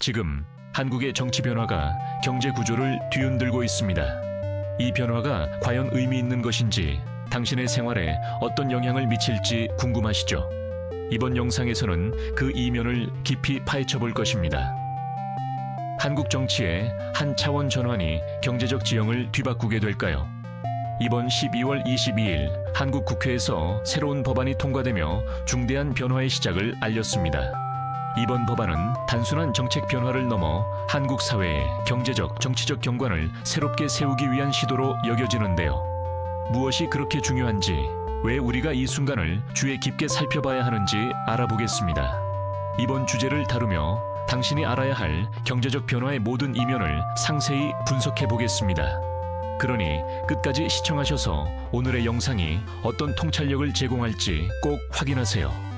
지금 한국의 정치 변화가 경제 구조를 뒤흔들고 있습니다. 이 변화가 과연 의미 있는 것인지, 당신의 생활에 어떤 영향을 미칠지 궁금하시죠? 이번 영상에서는 그 이면을 깊이 파헤쳐 볼 것입니다. 한국 정치의 한 차원 전환이 경제적 지형을 뒤바꾸게 될까요? 이번 12월 22일 한국 국회에서 새로운 법안이 통과되며 중대한 변화의 시작을 알렸습니다. 이번 법안은 단순한 정책 변화를 넘어 한국 사회의 경제적, 정치적 경관을 새롭게 세우기 위한 시도로 여겨지는데요. 무엇이 그렇게 중요한지, 왜 우리가 이 순간을 주의 깊게 살펴봐야 하는지 알아보겠습니다. 이번 주제를 다루며 당신이 알아야 할 경제적 변화의 모든 이면을 상세히 분석해 보겠습니다. 그러니 끝까지 시청하셔서 오늘의 영상이 어떤 통찰력을 제공할지 꼭 확인하세요.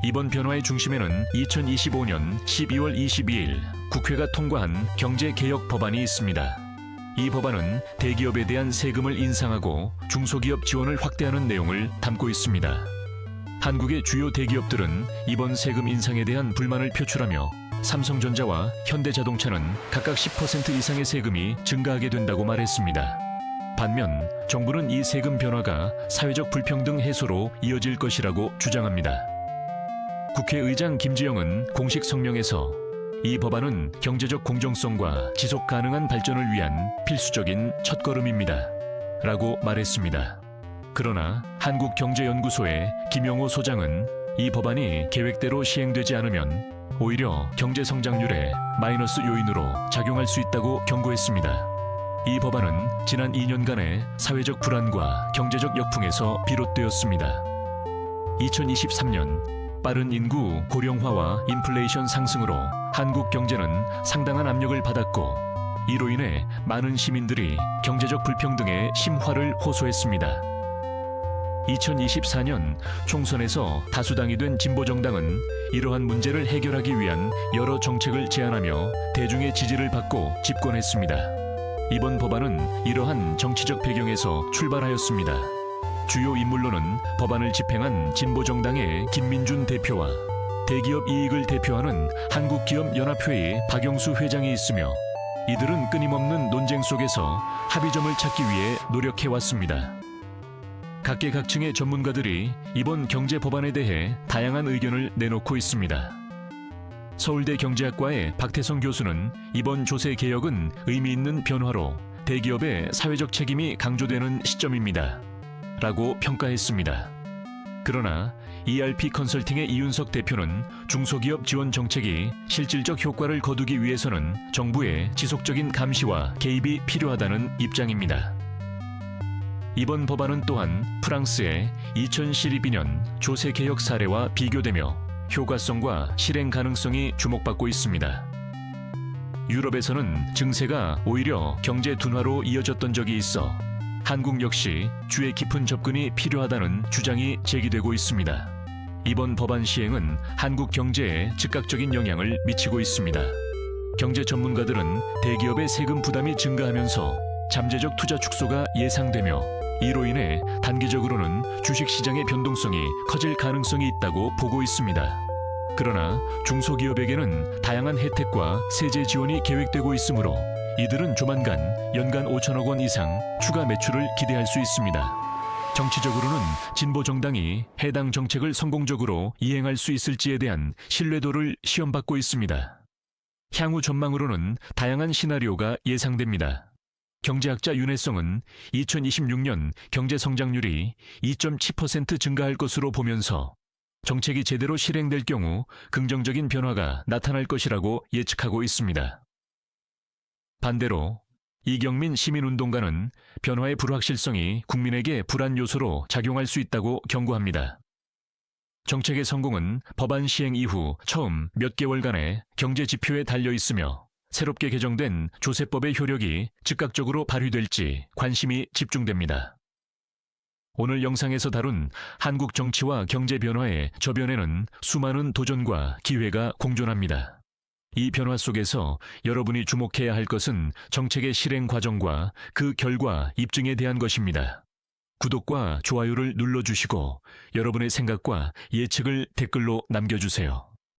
이번 변화의 중심에는 2025년 12월 22일 국회가 통과한 경제개혁 법안이 있습니다. 이 법안은 대기업에 대한 세금을 인상하고 중소기업 지원을 확대하는 내용을 담고 있습니다. 한국의 주요 대기업들은 이번 세금 인상에 대한 불만을 표출하며 삼성전자와 현대자동차는 각각 10% 이상의 세금이 증가하게 된다고 말했습니다. 반면 정부는 이 세금 변화가 사회적 불평등 해소로 이어질 것이라고 주장합니다. 국회의장 김지영은 공식 성명에서 이 법안은 경제적 공정성과 지속 가능한 발전을 위한 필수적인 첫걸음입니다. 라고 말했습니다. 그러나 한국경제연구소의 김영호 소장은 이 법안이 계획대로 시행되지 않으면 오히려 경제 성장률에 마이너스 요인으로 작용할 수 있다고 경고했습니다. 이 법안은 지난 2년간의 사회적 불안과 경제적 역풍에서 비롯되었습니다. 2023년 빠른 인구 고령화와 인플레이션 상승으로 한국 경제는 상당한 압력을 받았고, 이로 인해 많은 시민들이 경제적 불평등의 심화를 호소했습니다. 2024년 총선에서 다수당이 된 진보정당은 이러한 문제를 해결하기 위한 여러 정책을 제안하며 대중의 지지를 받고 집권했습니다. 이번 법안은 이러한 정치적 배경에서 출발하였습니다. 주요 인물로는 법안을 집행한 진보정당의 김민준 대표와 대기업 이익을 대표하는 한국기업연합회의 박영수 회장이 있으며, 이들은 끊임없는 논쟁 속에서 합의점을 찾기 위해 노력해왔습니다. 각계각층의 전문가들이 이번 경제 법안에 대해 다양한 의견을 내놓고 있습니다. 서울대 경제학과의 박태성 교수는 이번 조세 개혁은 의미 있는 변화로 대기업의 사회적 책임이 강조되는 시점입니다. 라고 평가했습니다. 그러나 ERP 컨설팅의 이윤석 대표는 중소기업 지원 정책이 실질적 효과를 거두기 위해서는 정부의 지속적인 감시와 개입이 필요하다는 입장입니다. 이번 법안은 또한 프랑스의 2012년 조세 개혁 사례와 비교되며 효과성과 실행 가능성이 주목받고 있습니다. 유럽에서는 증세가 오히려 경제 둔화로 이어졌던 적이 있어 한국 역시 주의 깊은 접근이 필요하다는 주장이 제기되고 있습니다. 이번 법안 시행은 한국 경제에 즉각적인 영향을 미치고 있습니다. 경제 전문가들은 대기업의 세금 부담이 증가하면서 잠재적 투자 축소가 예상되며, 이로 인해 단기적으로는 주식시장의 변동성이 커질 가능성이 있다고 보고 있습니다. 그러나 중소기업에게는 다양한 혜택과 세제 지원이 계획되고 있으므로 이들은 조만간 연간 5천억 원 이상 추가 매출을 기대할 수 있습니다. 정치적으로는 진보 정당이 해당 정책을 성공적으로 이행할 수 있을지에 대한 신뢰도를 시험받고 있습니다. 향후 전망으로는 다양한 시나리오가 예상됩니다. 경제학자 윤혜성은 2026년 경제 성장률이 2.7% 증가할 것으로 보면서 정책이 제대로 실행될 경우 긍정적인 변화가 나타날 것이라고 예측하고 있습니다. 반대로 이경민 시민운동가는 변화의 불확실성이 국민에게 불안 요소로 작용할 수 있다고 경고합니다. 정책의 성공은 법안 시행 이후 처음 몇 개월간의 경제 지표에 달려 있으며, 새롭게 개정된 조세법의 효력이 즉각적으로 발휘될지 관심이 집중됩니다. 오늘 영상에서 다룬 한국 정치와 경제 변화의 저변에는 수많은 도전과 기회가 공존합니다. 이 변화 속에서 여러분이 주목해야 할 것은 정책의 실행 과정과 그 결과 입증에 대한 것입니다. 구독과 좋아요를 눌러주시고 여러분의 생각과 예측을 댓글로 남겨주세요.